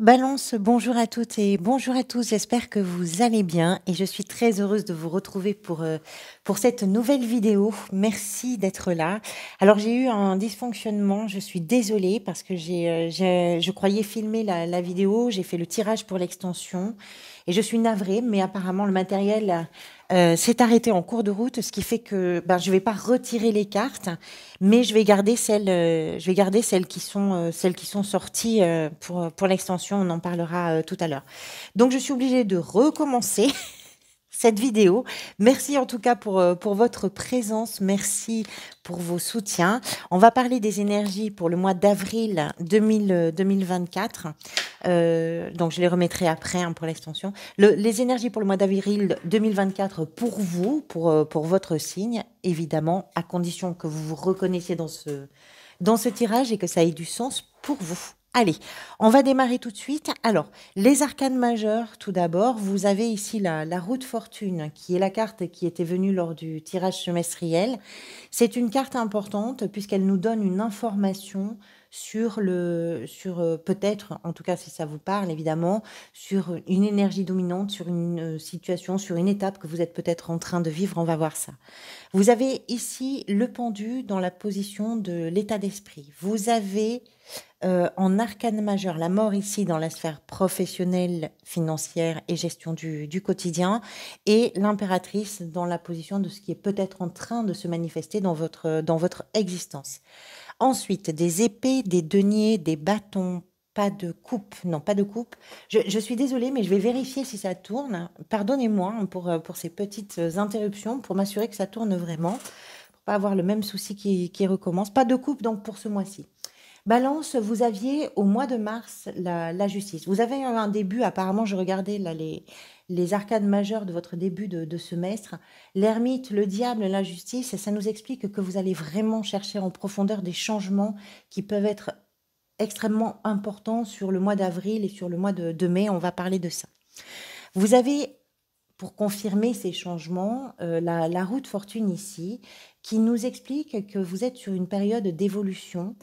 Balance, bonjour à toutes et bonjour à tous. J'espère que vous allez bien et je suis très heureuse de vous retrouver pour cette nouvelle vidéo. Merci d'être là. Alors, j'ai eu un dysfonctionnement. Je suis désolée parce que je croyais filmer la vidéo. J'ai fait le tirage pour l'extension et je suis navrée, mais apparemment, le matériel s'est arrêté en cours de route, ce qui fait que je vais pas retirer les cartes, mais je vais garder celles qui sont sorties pour l'extension. On en parlera tout à l'heure. Donc, je suis obligée de recommencer cette vidéo. Merci en tout cas pour votre présence. Merci pour vos soutiens. On va parler des énergies pour le mois d'avril 2024. Donc, je les remettrai après pour l'extension. Les énergies pour le mois d'avril 2024 pour vous, pour votre signe, évidemment, à condition que vous vous reconnaissiez dans ce tirage et que ça ait du sens pour vous. Allez, on va démarrer tout de suite. Alors, les arcanes majeures, tout d'abord, vous avez ici la roue de fortune, qui est la carte qui était venue lors du tirage semestriel. C'est une carte importante puisqu'elle nous donne une information sur peut-être, en tout cas si ça vous parle évidemment, sur une énergie dominante, sur une situation, sur une étape que vous êtes peut-être en train de vivre. On va voir ça. Vous avez ici le pendu dans la position de l'état d'esprit. Vous avez en arcane majeur, la mort ici dans la sphère professionnelle, financière et gestion du quotidien, et l'impératrice dans la position de ce qui est peut-être en train de se manifester dans votre existence. Ensuite, des épées, des deniers, des bâtons, pas de coupe. Non, pas de coupe. Je suis désolée, mais je vais vérifier si ça tourne. Pardonnez-moi pour ces petites interruptions, pour m'assurer que ça tourne vraiment, pour pas avoir le même souci qui recommence. Pas de coupe donc pour ce mois-ci. Balance, vous aviez au mois de mars la justice. Vous avez eu un début, apparemment, je regardais là les arcades majeures de votre début de semestre. L'ermite, le diable, la justice, ça nous explique que vous allez vraiment chercher en profondeur des changements qui peuvent être extrêmement importants sur le mois d'avril et sur le mois de mai. On va parler de ça. Vous avez, pour confirmer ces changements, la roue de fortune ici, qui nous explique que vous êtes sur une période d'évolution,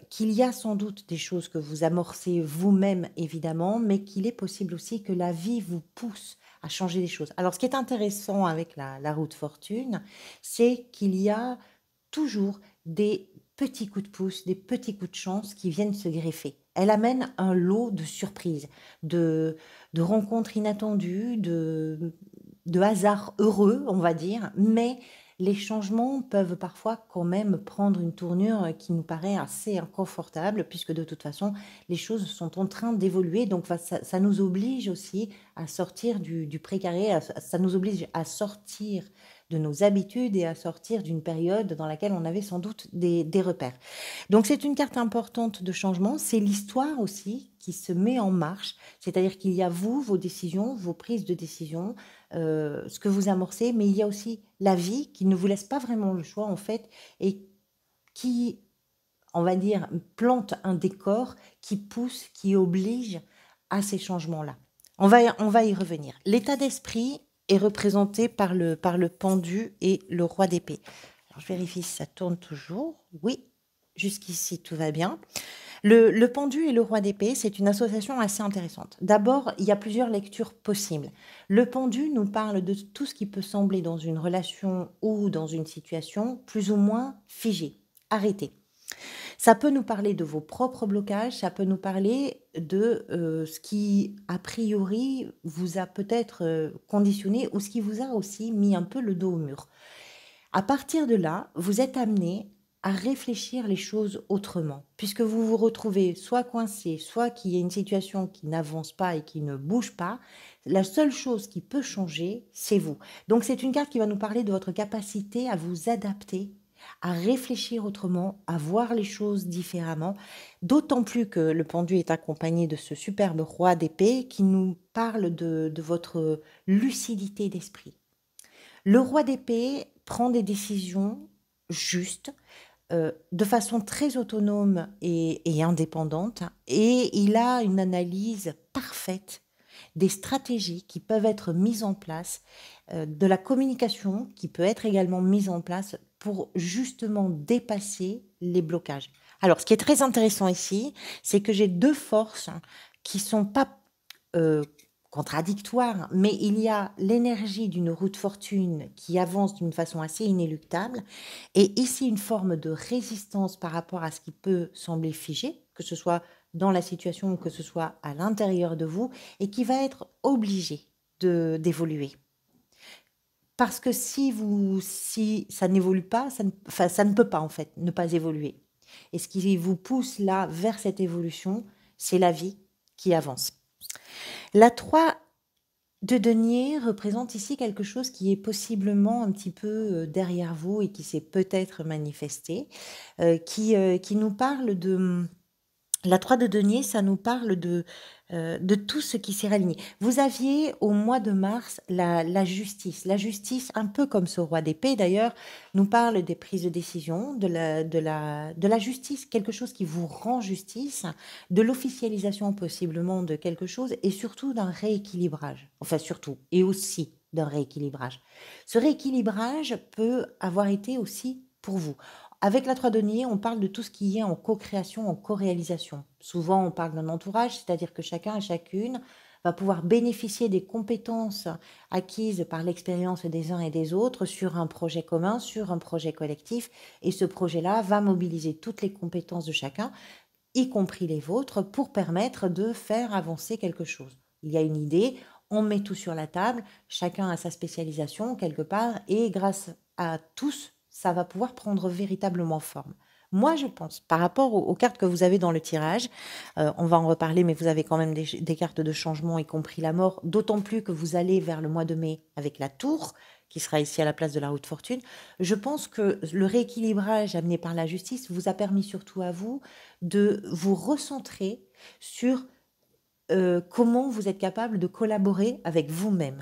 qu'il y a sans doute des choses que vous amorcez vous-même, évidemment, mais qu'il est possible aussi que la vie vous pousse à changer des choses. Alors, ce qui est intéressant avec la roue de fortune, c'est qu'il y a toujours des petits coups de pouce, des petits coups de chance qui viennent se greffer. Elle amène un lot de surprises, de rencontres inattendues, de hasards heureux, on va dire, mais les changements peuvent parfois quand même prendre une tournure qui nous paraît assez inconfortable, puisque de toute façon, les choses sont en train d'évoluer. Donc, ça nous oblige aussi à sortir du précaré, ça nous oblige à sortir de nos habitudes et à sortir d'une période dans laquelle on avait sans doute des repères. Donc, c'est une carte importante de changement. C'est l'histoire aussi qui se met en marche, c'est-à-dire qu'il y a vous, vos décisions, vos prises de décision, ce que vous amorcez, mais il y a aussi la vie qui ne vous laisse pas vraiment le choix en fait et qui, on va dire, plante un décor qui pousse, qui oblige à ces changements-là. On va y revenir. L'état d'esprit est représenté par le pendu et le roi d'épée. Alors, je vérifie si ça tourne toujours. Oui, jusqu'ici tout va bien. Le pendu et le roi d'épée, c'est une association assez intéressante. D'abord, il y a plusieurs lectures possibles. Le pendu nous parle de tout ce qui peut sembler dans une relation ou dans une situation plus ou moins figé, arrêté. Ça peut nous parler de vos propres blocages, ça peut nous parler de ce qui, a priori, vous a peut-être conditionné ou ce qui vous a aussi mis un peu le dos au mur. À partir de là, vous êtes amené à réfléchir les choses autrement, puisque vous vous retrouvez soit coincé, soit qu'il y a une situation qui n'avance pas et qui ne bouge pas. La seule chose qui peut changer, c'est vous. Donc c'est une carte qui va nous parler de votre capacité à vous adapter, à réfléchir autrement, à voir les choses différemment, d'autant plus que le pendu est accompagné de ce superbe roi d'épée qui nous parle de votre lucidité d'esprit. Le roi d'épée prend des décisions justes, de façon très autonome et indépendante, et il a une analyse parfaite des stratégies qui peuvent être mises en place, de la communication qui peut être également mise en place pour justement dépasser les blocages. Alors, ce qui est très intéressant ici, c'est que j'ai deux forces qui sont pas euh, contradictoires, mais il y a l'énergie d'une roue de fortune qui avance d'une façon assez inéluctable, et ici une forme de résistance par rapport à ce qui peut sembler figé, que ce soit dans la situation ou que ce soit à l'intérieur de vous, et qui va être obligé d'évoluer. Parce que si ça n'évolue pas, enfin, ça ne peut pas en fait ne pas évoluer. Et ce qui vous pousse là vers cette évolution, c'est la vie qui avance. La 3 de denier représente ici quelque chose qui est possiblement un petit peu derrière vous et qui s'est peut-être manifesté, qui nous parle de... La 3 de denier, ça nous parle de tout ce qui s'est réaligné. Vous aviez au mois de mars la justice. La justice, un peu comme ce roi d'épée d'ailleurs, nous parle des prises de décision, de la justice, quelque chose qui vous rend justice, de l'officialisation possiblement de quelque chose et surtout d'un rééquilibrage. Enfin surtout, et aussi d'un rééquilibrage. Ce rééquilibrage peut avoir été aussi pour vous. Avec la 3 denier, on parle de tout ce qui est en co-création, en co-réalisation. Souvent, on parle d'un entourage, c'est-à-dire que chacun et chacune va pouvoir bénéficier des compétences acquises par l'expérience des uns et des autres sur un projet commun, sur un projet collectif. Et ce projet-là va mobiliser toutes les compétences de chacun, y compris les vôtres, pour permettre de faire avancer quelque chose. Il y a une idée, on met tout sur la table, chacun a sa spécialisation quelque part, et grâce à tous, ça va pouvoir prendre véritablement forme. Moi, je pense, par rapport aux cartes que vous avez dans le tirage, on va en reparler, mais vous avez quand même des cartes de changement, y compris la mort, d'autant plus que vous allez vers le mois de mai avec la tour, qui sera ici à la place de la roue de fortune. Je pense que le rééquilibrage amené par la justice vous a permis surtout à vous de vous recentrer sur comment vous êtes capable de collaborer avec vous-même,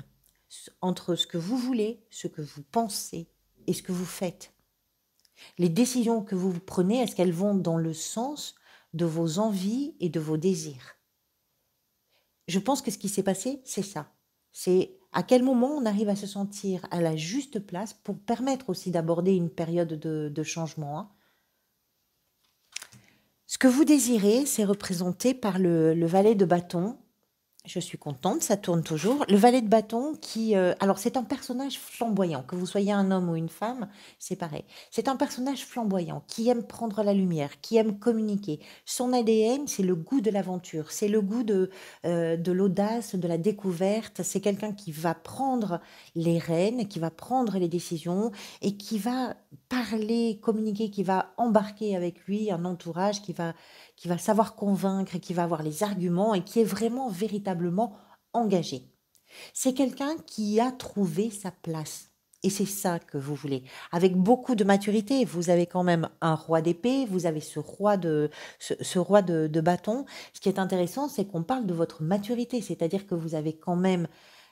entre ce que vous voulez, ce que vous pensez et ce que vous faites. Les décisions que vous prenez, est-ce qu'elles vont dans le sens de vos envies et de vos désirs? Je pense que ce qui s'est passé, c'est ça. C'est à quel moment on arrive à se sentir à la juste place pour permettre aussi d'aborder une période de changement, hein. Ce que vous désirez, c'est représenté par le valet de bâton. Je suis contente, ça tourne toujours. Le valet de bâton qui... alors, c'est un personnage flamboyant. Que vous soyez un homme ou une femme, c'est pareil. C'est un personnage flamboyant qui aime prendre la lumière, qui aime communiquer. Son ADN, c'est le goût de l'aventure, c'est le goût de l'audace, de la découverte. C'est quelqu'un qui va prendre les rênes, qui va prendre les décisions et qui va parler, communiquer, qui va embarquer avec lui un entourage qui va savoir convaincre, qui va avoir les arguments et qui est vraiment véritablement engagé. C'est quelqu'un qui a trouvé sa place. Et c'est ça que vous voulez. Avec beaucoup de maturité, vous avez quand même un roi d'épée, vous avez ce roi de bâton. Ce qui est intéressant, c'est qu'on parle de votre maturité, c'est-à-dire que vous avez quand même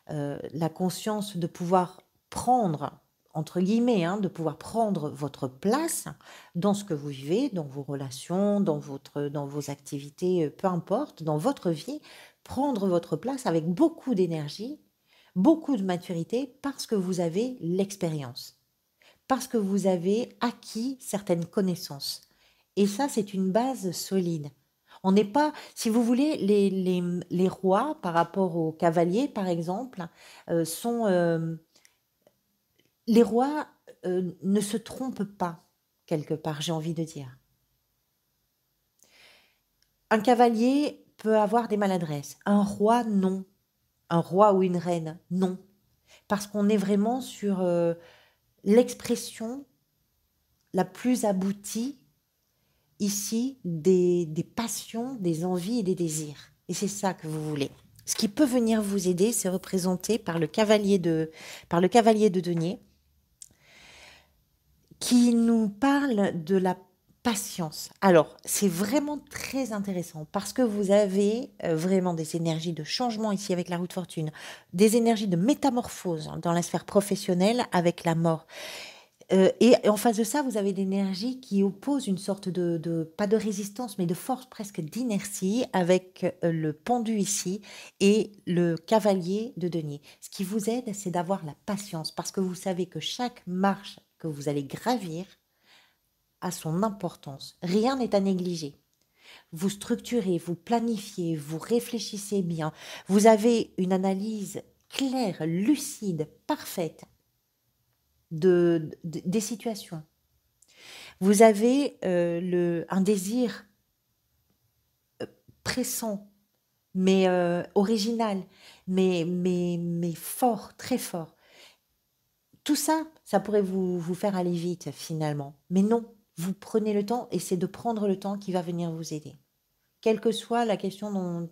la conscience de pouvoir prendre, entre guillemets, hein, de pouvoir prendre votre place dans ce que vous vivez, dans vos relations, dans vos activités, peu importe, dans votre vie, prendre votre place avec beaucoup d'énergie, beaucoup de maturité, parce que vous avez l'expérience, parce que vous avez acquis certaines connaissances. Et ça, c'est une base solide. On n'est pas, si vous voulez, les rois par rapport aux cavaliers, par exemple, sont les rois ne se trompent pas quelque part, j'ai envie de dire. Un cavalier peut avoir des maladresses, un roi non, un roi ou une reine non, parce qu'on est vraiment sur l'expression la plus aboutie ici des passions, des envies et des désirs. Et c'est ça que vous voulez. Ce qui peut venir vous aider, c'est représenté par le cavalier de denier, qui nous parle de la patience. Alors, c'est vraiment très intéressant parce que vous avez vraiment des énergies de changement ici avec la roue de fortune, des énergies de métamorphose dans la sphère professionnelle avec la mort. Et en face de ça, vous avez l'énergie qui oppose une sorte pas de résistance, mais de force presque d'inertie avec le pendu ici et le cavalier de denier. Ce qui vous aide, c'est d'avoir la patience parce que vous savez que chaque marche que vous allez gravir a son importance. Rien n'est à négliger. Vous structurez, vous planifiez, vous réfléchissez bien. Vous avez une analyse claire, lucide, parfaite des situations. Vous avez un désir pressant, mais original, mais fort, très fort. Tout ça, ça pourrait vous faire aller vite finalement. Mais non, vous prenez le temps et c'est de prendre le temps qui va venir vous aider. Quelle que soit la question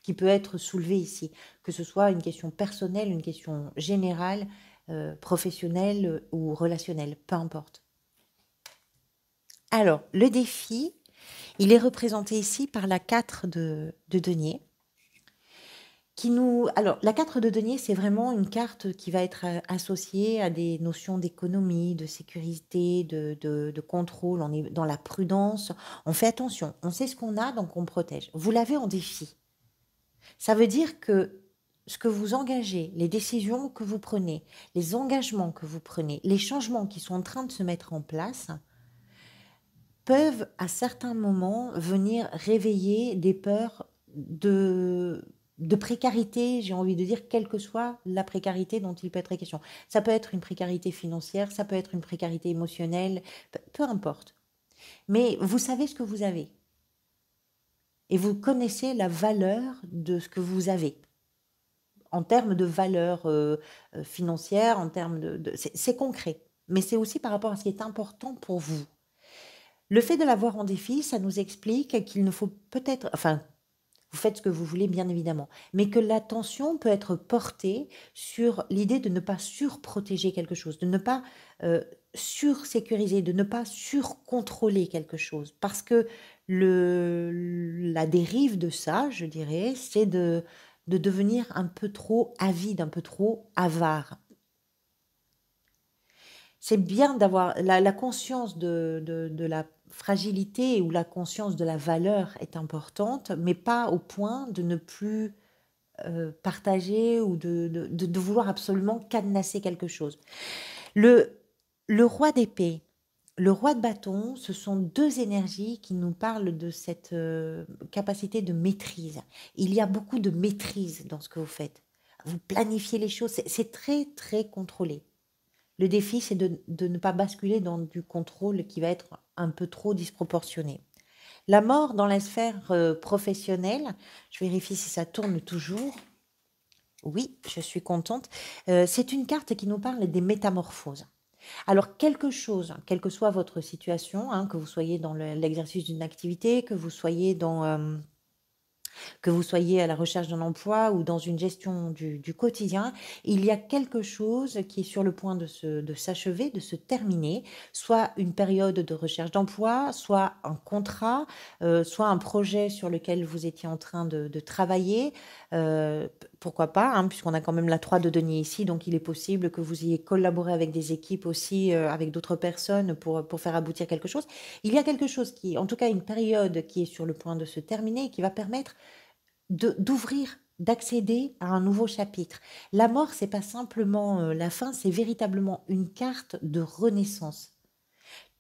qui peut être soulevée ici, que ce soit une question personnelle, une question générale, professionnelle ou relationnelle, peu importe. Alors, le défi, il est représenté ici par la 4 de denier. Alors, la 4 de denier, c'est vraiment une carte qui va être associée à des notions d'économie, de sécurité, de contrôle. On est dans la prudence. On fait attention. On sait ce qu'on a, donc on protège. Vous l'avez en défi. Ça veut dire que ce que vous engagez, les décisions que vous prenez, les engagements que vous prenez, les changements qui sont en train de se mettre en place, peuvent à certains moments venir réveiller des peurs de précarité, j'ai envie de dire, quelle que soit la précarité dont il peut être question. Ça peut être une précarité financière, ça peut être une précarité émotionnelle, peu importe. Mais vous savez ce que vous avez. Et vous connaissez la valeur de ce que vous avez. En termes de valeur financière, en termes c'est concret. Mais c'est aussi par rapport à ce qui est important pour vous. Le fait de l'avoir en défi, ça nous explique qu'il ne faut peut-être, enfin, vous faites ce que vous voulez bien évidemment, mais que l'attention peut être portée sur l'idée de ne pas surprotéger quelque chose, de ne pas sursécuriser, de ne pas surcontrôler quelque chose. Parce que la dérive de ça, je dirais, c'est de devenir un peu trop avide, un peu trop avare. C'est bien d'avoir la conscience de la fragilité ou la conscience de la valeur est importante, mais pas au point de ne plus partager ou de vouloir absolument cadenasser quelque chose. Le roi d'épée, le roi de bâton, ce sont deux énergies qui nous parlent de cette capacité de maîtrise. Il y a beaucoup de maîtrise dans ce que vous faites. Vous planifiez les choses, c'est très très contrôlé. Le défi, c'est de ne pas basculer dans du contrôle qui va être un peu trop disproportionné. La mort dans la sphère professionnelle, je vérifie si ça tourne toujours. Oui, je suis contente. C'est une carte qui nous parle des métamorphoses. Alors, quelque chose, quelle que soit votre situation, hein, que vous soyez dans l'exercice d'une activité, que vous soyez à la recherche d'un emploi ou dans une gestion du quotidien, il y a quelque chose qui est sur le point de s'achever, de se terminer, soit une période de recherche d'emploi, soit un contrat, soit un projet sur lequel vous étiez en train de travailler. Pourquoi pas, hein, puisqu'on a quand même la 3 de denier ici, donc il est possible que vous ayez collaboré avec des équipes aussi, avec d'autres personnes pour faire aboutir quelque chose. Il y a quelque chose qui, en tout cas une période qui est sur le point de se terminer et qui va permettre d'ouvrir, d'accéder à un nouveau chapitre. La mort, c'est pas simplement la fin, c'est véritablement une carte de renaissance.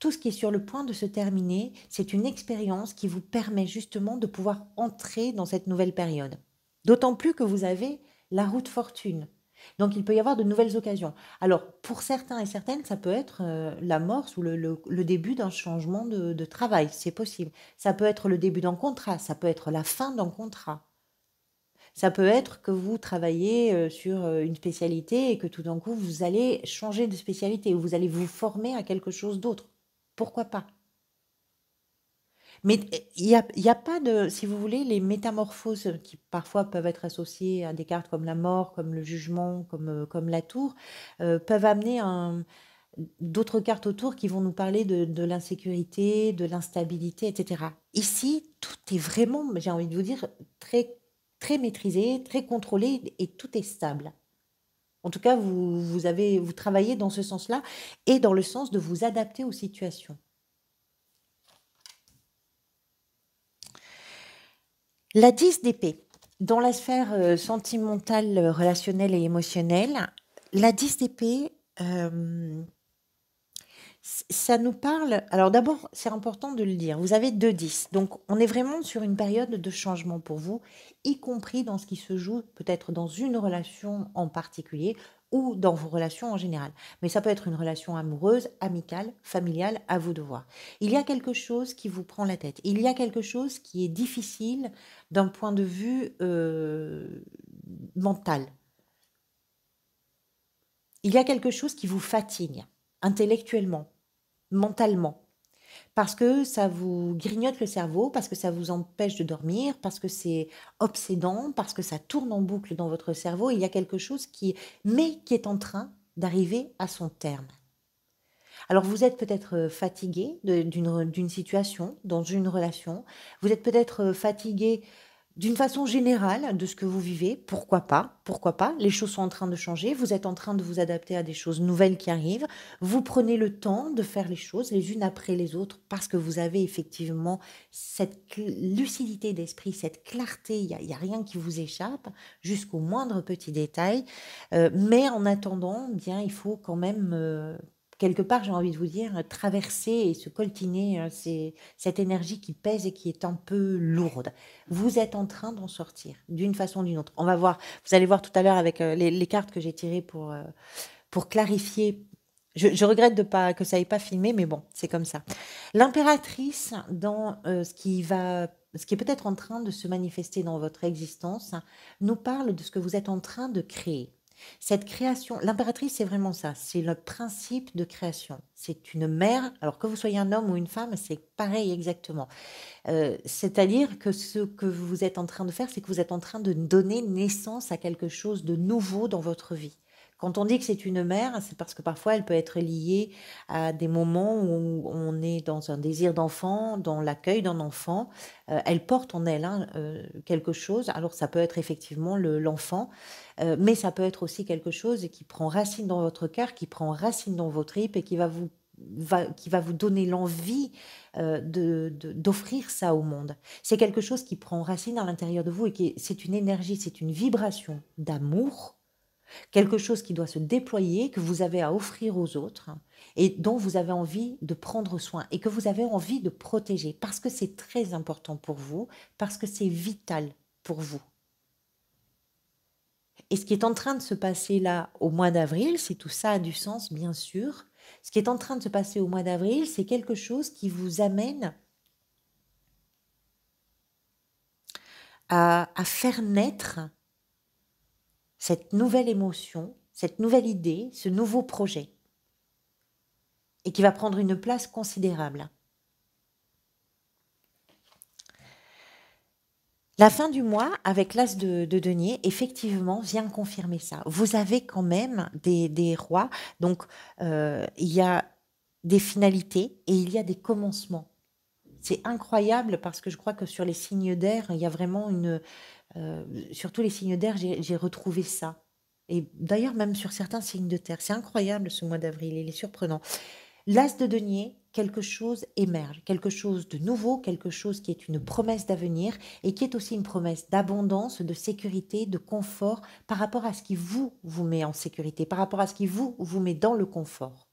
Tout ce qui est sur le point de se terminer, c'est une expérience qui vous permet justement de pouvoir entrer dans cette nouvelle période. D'autant plus que vous avez la roue de fortune. Donc il peut y avoir de nouvelles occasions. Alors pour certains et certaines, ça peut être l'amorce ou le début d'un changement de travail, c'est possible. Ça peut être le début d'un contrat, ça peut être la fin d'un contrat. Ça peut être que vous travaillez sur une spécialité et que tout d'un coup, vous allez changer de spécialité ou vous allez vous former à quelque chose d'autre. Pourquoi pas? Mais il y a pas de, si vous voulez, les métamorphoses qui parfois peuvent être associées à des cartes comme la mort, comme le jugement, comme la tour, peuvent amener d'autres cartes autour qui vont nous parler de l'insécurité, de l'instabilité, etc. Ici, tout est vraiment, j'ai envie de vous dire, très, très maîtrisé, très contrôlé et tout est stable. En tout cas, vous travaillez dans ce sens-là et dans le sens de vous adapter aux situations. La 10 d'épée. Dans la sphère sentimentale, relationnelle et émotionnelle, la 10 d'épée, Ça nous parle. Alors d'abord, c'est important de le dire. Vous avez 2 10. Donc on est vraiment sur une période de changement pour vous, y compris dans ce qui se joue peut-être dans une relation en particulier ou dans vos relations en général. Mais ça peut être une relation amoureuse, amicale, familiale, à vous de voir. Il y a quelque chose qui vous prend la tête. Il y a quelque chose qui est difficile d'un point de vue mental. Il y a quelque chose qui vous fatigue intellectuellement, mentalement, parce que ça vous grignote le cerveau, parce que ça vous empêche de dormir, parce que c'est obsédant, parce que ça tourne en boucle dans votre cerveau. Il y a quelque chose mais qui est en train d'arriver à son terme. Alors vous êtes peut-être fatigué d'une situation, dans une relation. Vous êtes peut-être fatigué d'une façon générale de ce que vous vivez. Pourquoi pas? Pourquoi pas? Les choses sont en train de changer. Vous êtes en train de vous adapter à des choses nouvelles qui arrivent. Vous prenez le temps de faire les choses les unes après les autres parce que vous avez effectivement cette lucidité d'esprit, cette clarté. Il y a rien qui vous échappe jusqu'au moindre petit détail. Mais en attendant, bien, il faut quand même quelque part, j'ai envie de vous dire, traverser et se coltiner cette énergie qui pèse et qui est un peu lourde. Vous êtes en train d'en sortir d'une façon ou d'une autre. On va voir, vous allez voir tout à l'heure avec les cartes que j'ai tirées pour clarifier. Je regrette de pas, que ça n'ait pas filmé, mais bon, c'est comme ça. L'impératrice, dans ce qui est peut-être en train de se manifester dans votre existence, nous parle de ce que vous êtes en train de créer. Cette création, l'impératrice, c'est vraiment ça, c'est le principe de création. C'est une mère, alors que vous soyez un homme ou une femme, c'est pareil exactement. C'est-à-dire que ce que vous êtes en train de faire, c'est que vous êtes en train de donner naissance à quelque chose de nouveau dans votre vie. Quand on dit que c'est une mère, c'est parce que parfois elle peut être liée à des moments où on est dans un désir d'enfant, dans l'accueil d'un enfant. Elle porte en elle quelque chose. Alors ça peut être effectivement l'enfant, mais ça peut être aussi quelque chose qui prend racine dans votre cœur, qui prend racine dans vos tripes et qui va vous donner l'envie d'offrir ça au monde. C'est quelque chose qui prend racine à l'intérieur de vous et c'est une énergie, c'est une vibration d'amour, quelque chose qui doit se déployer, que vous avez à offrir aux autres et dont vous avez envie de prendre soin et que vous avez envie de protéger parce que c'est très important pour vous, parce que c'est vital pour vous. Et ce qui est en train de se passer là au mois d'avril, si tout ça a du sens, bien sûr, ce qui est en train de se passer au mois d'avril, c'est quelque chose qui vous amène à faire naître cette nouvelle émotion, cette nouvelle idée, ce nouveau projet, et qui va prendre une place considérable. La fin du mois, avec l'as de denier, effectivement, vient confirmer ça. Vous avez quand même des rois, donc il y a des finalités et il y a des commencements. C'est incroyable parce que je crois que sur les signes d'air, il y a vraiment sur tous les signes d'air, j'ai retrouvé ça. Et d'ailleurs, même sur certains signes de terre. C'est incroyable ce mois d'avril, il est surprenant. L'as de denier, quelque chose émerge, quelque chose de nouveau, quelque chose qui est une promesse d'avenir et qui est aussi une promesse d'abondance, de sécurité, de confort par rapport à ce qui vous met en sécurité, par rapport à ce qui vous met dans le confort.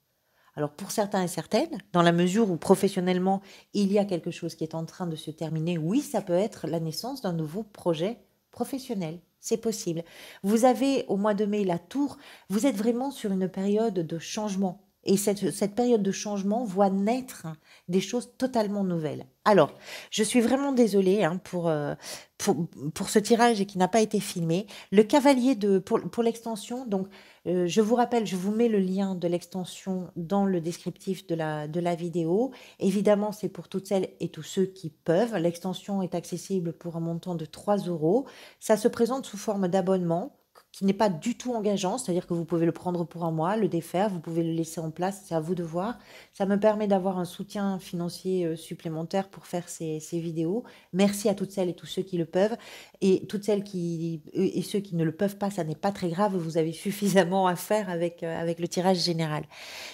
Alors pour certains et certaines, dans la mesure où professionnellement il y a quelque chose qui est en train de se terminer, oui, ça peut être la naissance d'un nouveau projet professionnel. C'est possible. Vous avez au mois de mai la tour, vous êtes vraiment sur une période de changement. Et cette période de changement voit naître des choses totalement nouvelles. Alors, je suis vraiment désolée pour ce tirage qui n'a pas été filmé. Le cavalier pour l'extension, donc je vous rappelle, je vous mets le lien de l'extension dans le descriptif de la vidéo. Évidemment, c'est pour toutes celles et tous ceux qui peuvent. L'extension est accessible pour un montant de 3 euros. Ça se présente sous forme d'abonnement qui n'est pas du tout engageant, c'est-à-dire que vous pouvez le prendre pour un mois, le défaire, vous pouvez le laisser en place, c'est à vous de voir. Ça me permet d'avoir un soutien financier supplémentaire pour faire ces vidéos. Merci à toutes celles et tous ceux qui le peuvent. Et toutes celles et ceux qui ne le peuvent pas, ça n'est pas très grave, vous avez suffisamment à faire avec le tirage général.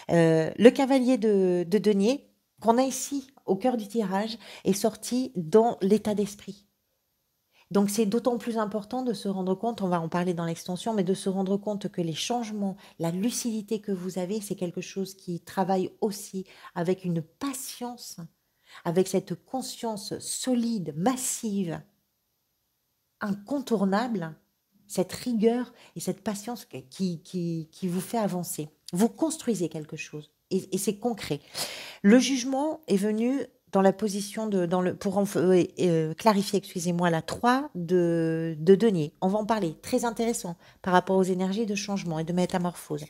Le cavalier de denier, qu'on a ici au cœur du tirage, est sorti dans l'état d'esprit. Donc c'est d'autant plus important de se rendre compte, on va en parler dans l'extension, mais de se rendre compte que les changements, la lucidité que vous avez, c'est quelque chose qui travaille aussi avec une patience, avec cette conscience solide, massive, incontournable, cette rigueur et cette patience qui vous fait avancer. Vous construisez quelque chose et c'est concret. Le jugement est venu dans la position de, pour clarifier, excusez-moi, la 3 de denier. On va en parler, très intéressant par rapport aux énergies de changement et de métamorphose.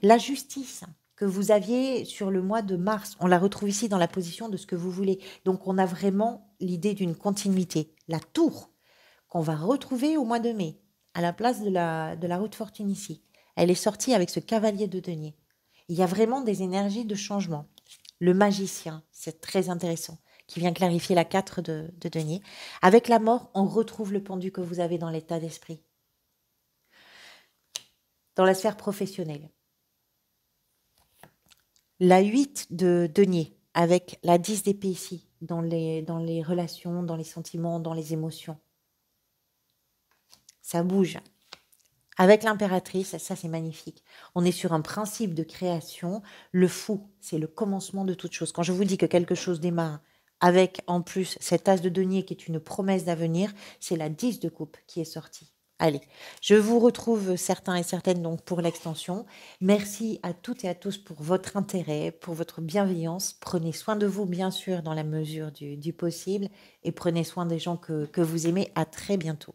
La justice que vous aviez sur le mois de mars, on la retrouve ici dans la position de ce que vous voulez. Donc on a vraiment l'idée d'une continuité. La tour qu'on va retrouver au mois de mai, à la place de la haute fortune ici. Elle est sortie avec ce cavalier de denier. Il y a vraiment des énergies de changement. Le magicien, c'est très intéressant, qui vient clarifier la 4 de denier. Avec la mort, on retrouve le pendu que vous avez dans l'état d'esprit. Dans la sphère professionnelle. La 8 de denier, avec la 10 d'épée ici, dans les relations, dans les sentiments, dans les émotions. Ça bouge. Avec l'impératrice, ça c'est magnifique. On est sur un principe de création. Le fou, c'est le commencement de toute chose. Quand je vous dis que quelque chose démarre avec en plus cet as de denier qui est une promesse d'avenir, c'est la 10 de coupe qui est sortie. Allez, je vous retrouve certains et certaines donc pour l'extension. Merci à toutes et à tous pour votre intérêt, pour votre bienveillance. Prenez soin de vous bien sûr dans la mesure du possible et prenez soin des gens que vous aimez. À très bientôt.